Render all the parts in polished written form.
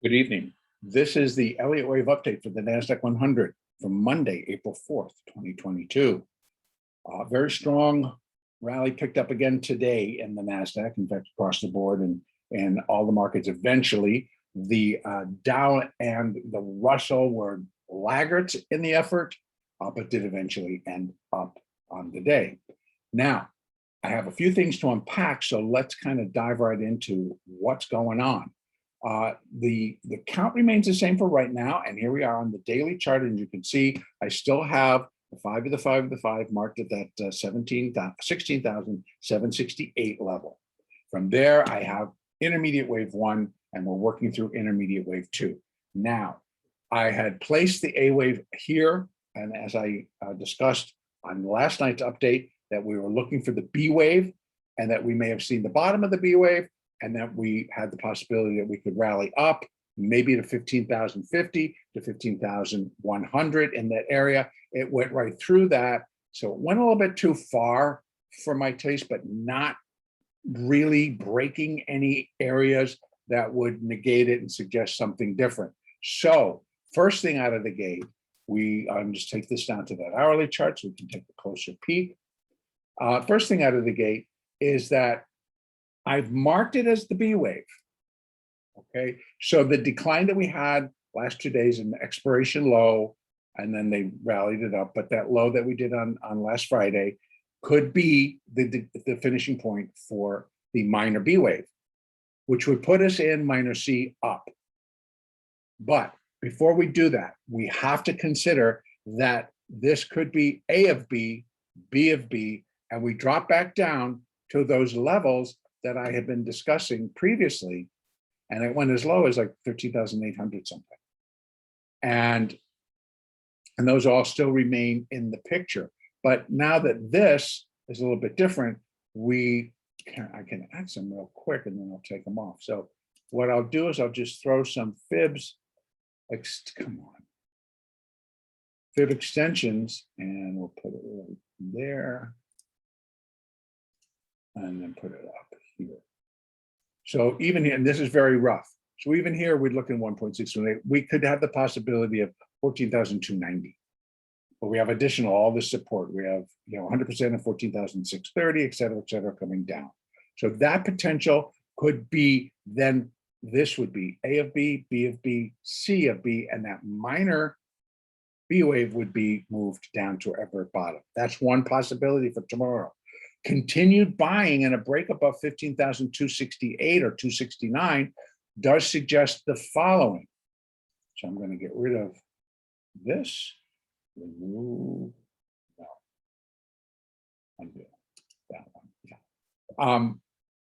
Good evening. This is the Elliott wave update for the NASDAQ 100 from Monday, April 4th, 2022. Very strong rally picked up again today in the NASDAQ, in fact, across the board and all the markets. Eventually, the Dow and the Russell were laggards in the effort, but did eventually end up on the day. Now, I have a few things to unpack, so let's kind of dive right into what's going on. The count remains the same for right now, and here we are on the daily chart, and you can see I still have the 5 of the 5 of the 5 marked at that 16,768 level. From there, I have intermediate wave 1, and we're working through intermediate wave 2. Now, I had placed the A wave here, and as I discussed on last night's update, that we were looking for the B wave, and that we may have seen the bottom of the B wave, and that we had the possibility that we could rally up, maybe to 15,050 to 15,100 in that area. It went right through that. So it went a little bit too far for my taste, but not really breaking any areas that would negate it and suggest something different. So first thing out of the gate, we just take this down to that hourly chart so we can take a closer peek. First thing out of the gate is that I've marked it as the B wave. Okay, so the decline that we had last 2 days in the expiration low, and then they rallied it up, but that low that we did on last Friday could be the finishing point for the minor B wave, which would put us in minor C up. But before we do that, we have to consider that this could be A of B, B of B, and we drop back down to those levels that I had been discussing previously, and it went as low as like 13,800 something. And those all still remain in the picture. But now that this is a little bit different, I can add some real quick and then I'll take them off. So what I'll do is I'll just throw some fibs, like, come on, fib extensions, and we'll put it right there. And then put it up here. So even here, and this is very rough. So even here, we're looking at 1.618. We could have the possibility of 14,290. But we have additional, all this support. We have 100% of 14,630, et cetera, coming down. So that potential could be, then this would be A of B, B of B, C of B, and that minor B wave would be moved down to ever bottom. That's one possibility for tomorrow. Continued buying and a break above 15,268 or 269 does suggest the following. So I'm going to get rid of this. Remove. No. Undo that one. Yeah.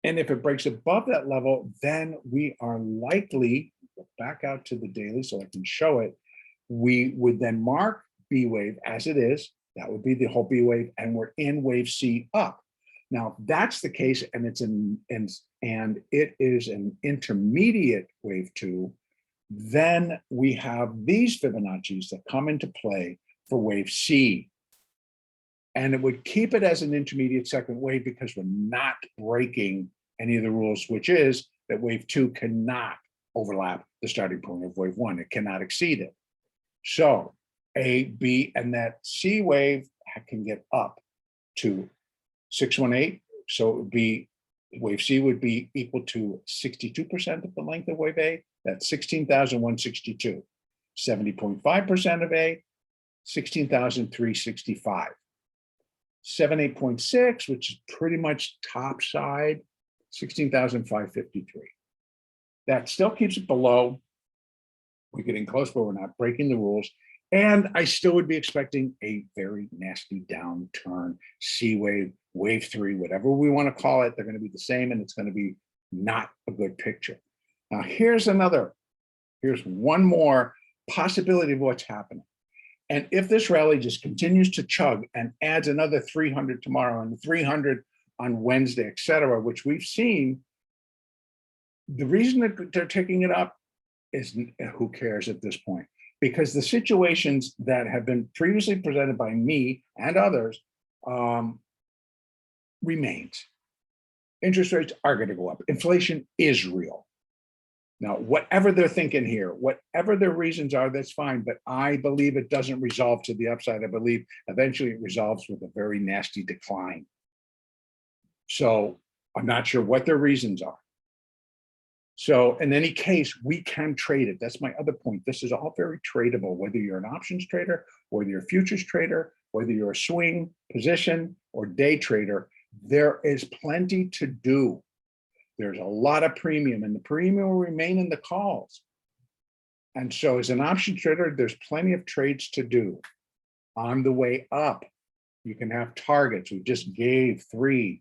And if it breaks above that level, then we are likely, back out to the daily so I can show it, we would then mark B wave as it is. That would be the whole B wave, and we're in wave C up. Now, if that's the case, and it is an intermediate wave 2, then we have these Fibonacci's that come into play for wave C. And it would keep it as an intermediate second wave because we're not breaking any of the rules, which is that wave 2 cannot overlap the starting point of wave 1. It cannot exceed it. So A, B, and that C wave can get up to 618. So it would be, wave C would be equal to 62% of the length of wave A. That's 16,162. 70.5% of A, 16,365. 78.6, which is pretty much top side, 16,553. That still keeps it below. We're getting close, but we're not breaking the rules. And I still would be expecting a very nasty downturn, C wave, wave 3, whatever we want to call it. They're going to be the same, and it's going to be not a good picture. Now, here's one more possibility of what's happening. And if this rally just continues to chug and adds another 300 tomorrow and 300 on Wednesday, et cetera, which we've seen, the reason that they're taking it up is who cares at this point? Because the situations that have been previously presented by me and others remains. Interest rates are going to go up. Inflation is real. Now, whatever they're thinking here, whatever their reasons are, that's fine. But I believe it doesn't resolve to the upside. I believe eventually it resolves with a very nasty decline. So I'm not sure what their reasons are. So in any case, we can trade it. That's my other point. This is all very tradable, whether you're an options trader, whether you're a futures trader, whether you're a swing position or day trader, there is plenty to do. There's a lot of premium, and the premium will remain in the calls. And so as an option trader, there's plenty of trades to do. On the way up, you can have targets. We just gave 3,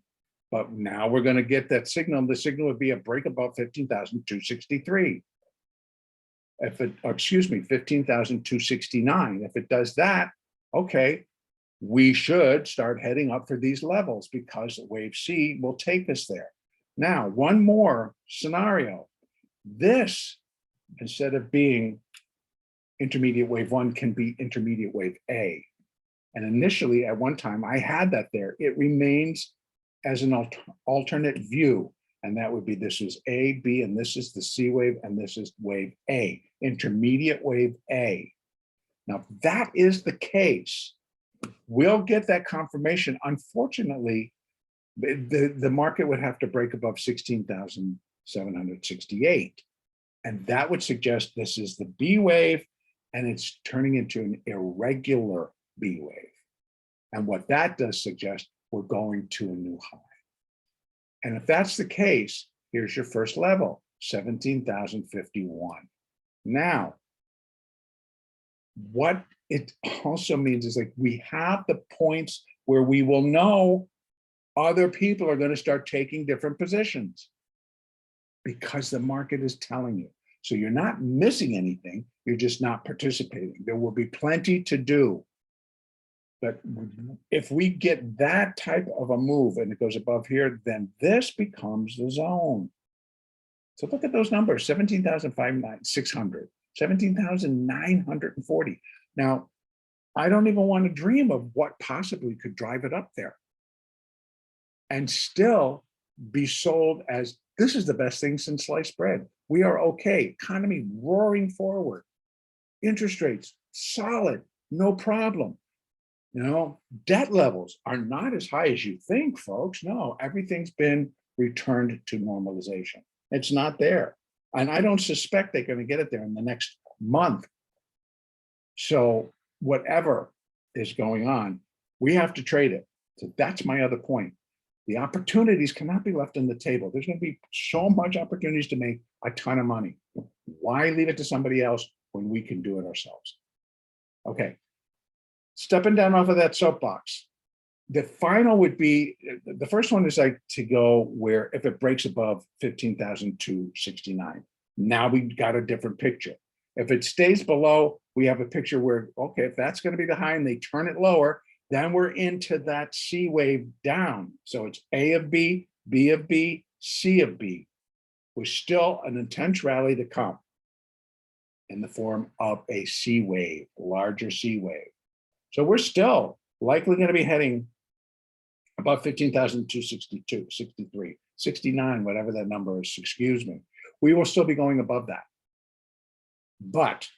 but now we're going to get that signal. The signal would be a break above 15,263. If it, or excuse me, 15,269. If it does that, okay, we should start heading up for these levels because wave C will take us there. Now, one more scenario. This, instead of being intermediate wave 1, can be intermediate wave A. And initially, at one time, I had that there. It remains as an alternate view. And that would be this is A, B, and this is the C wave, and this is wave A, intermediate wave A. Now, if that is the case, we'll get that confirmation. Unfortunately, the market would have to break above 16,768. And that would suggest this is the B wave, and it's turning into an irregular B wave. And what that does suggest, we're going to a new high. And if that's the case, here's your first level, 17,051. Now, what it also means is like we have the points where we will know other people are going to start taking different positions because the market is telling you. So you're not missing anything, you're just not participating. There will be plenty to do. But if we get that type of a move and it goes above here, then this becomes the zone. So look at those numbers, 17,600, 17,940. Now, I don't even want to dream of what possibly could drive it up there and still be sold as this is the best thing since sliced bread. We are okay. Economy roaring forward. Interest rates solid, no problem. You know, debt levels are not as high as you think, folks. No, everything's been returned to normalization. It's not there. And I don't suspect they're going to get it there in the next month. So whatever is going on, we have to trade it. So that's my other point. The opportunities cannot be left on the table. There's going to be so much opportunities to make a ton of money. Why leave it to somebody else when we can do it ourselves? Okay. Stepping down off of that soapbox, the final would be, the first one is like to go where if it breaks above 15,269, now we've got a different picture. If it stays below, we have a picture where, okay, if that's going to be the high and they turn it lower, then we're into that C wave down. So it's A of B, B of B, C of B. We're still an intense rally to come in the form of a C wave, larger C wave. So we're still likely going to be heading above 15,262, 63, 69, whatever that number is, excuse me. We will still be going above that. But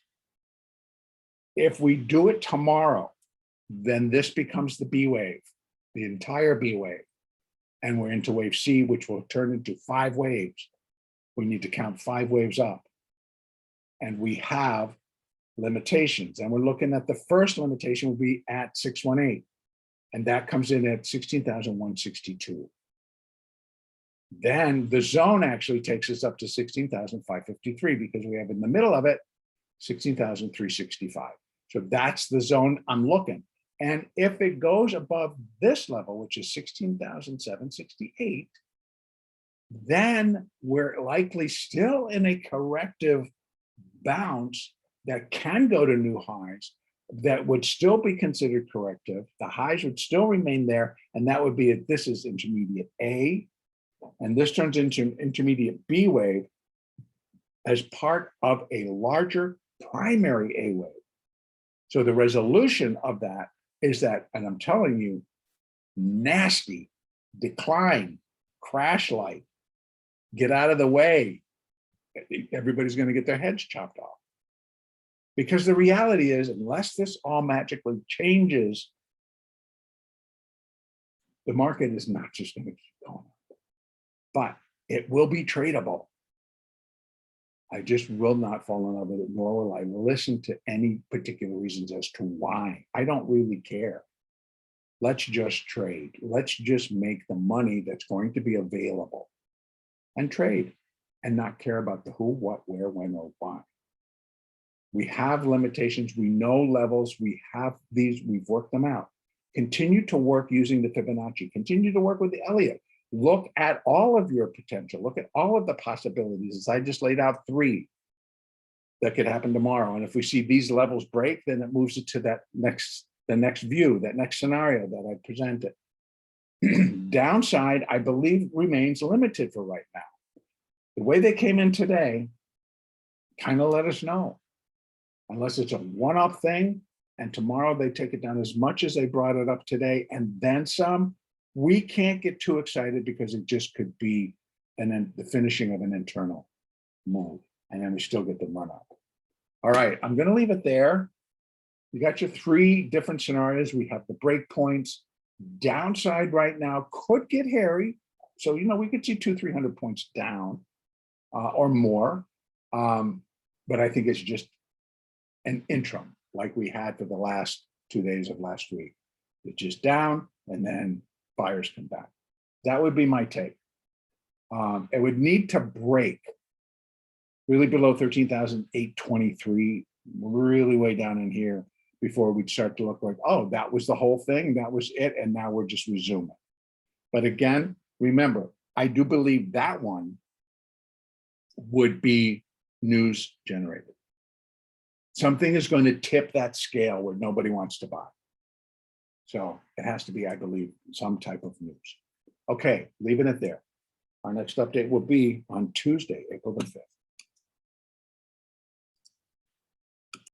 if we do it tomorrow, then this becomes the B wave, the entire B wave. And we're into wave C, which will turn into 5 waves. We need to count 5 waves up. And we have limitations. And we're looking at the first limitation will be at 618. And that comes in at 16,162. Then the zone actually takes us up to 16,553 because we have in the middle of it 16,365. So that's the zone I'm looking. And if it goes above this level, which is 16,768, then we're likely still in a corrective bounce that can go to new highs that would still be considered corrective. The highs would still remain there. And that would be, this is intermediate A, and this turns into an intermediate B wave as part of a larger primary A wave. So the resolution of that is that, and I'm telling you, nasty decline, crash light, get out of the way, everybody's going to get their heads chopped off. Because the reality is, unless this all magically changes, the market is not just going to keep going. But it will be tradable. I just will not fall in love with it, nor will I listen to any particular reasons as to why. I don't really care. Let's just trade. Let's just make the money that's going to be available and trade and not care about the who, what, where, when, or why. We have limitations. We know levels. We have these. We've worked them out. Continue to work using the Fibonacci. Continue to work with the Elliott. Look at all of your potential. Look at all of the possibilities. As I just laid out 3 that could happen tomorrow. And if we see these levels break, then it moves it to the next view, that next scenario that I presented. Downside, I believe, remains limited for right now. The way they came in today kind of let us know. Unless it's a one-off thing, and tomorrow they take it down as much as they brought it up today, and then some, we can't get too excited because it just could be the finishing of an internal move, and then we still get the run up. All right, I'm going to leave it there. You got your 3 different scenarios. We have the break points. Downside right now could get hairy. So, we could see 200-300 points down or more. But I think it's just an interim like we had for the last 2 days of last week. It's just down and then buyers come back. That would be my take. It would need to break really below 13,823, really way down in here before we'd start to look like, oh, that was the whole thing. That was it. And now we're just resuming. But again, remember, I do believe that one would be news generated. Something is going to tip that scale where nobody wants to buy. So it has to be, I believe, some type of news. Okay, leaving it there. Our next update will be on Tuesday, April the 5th.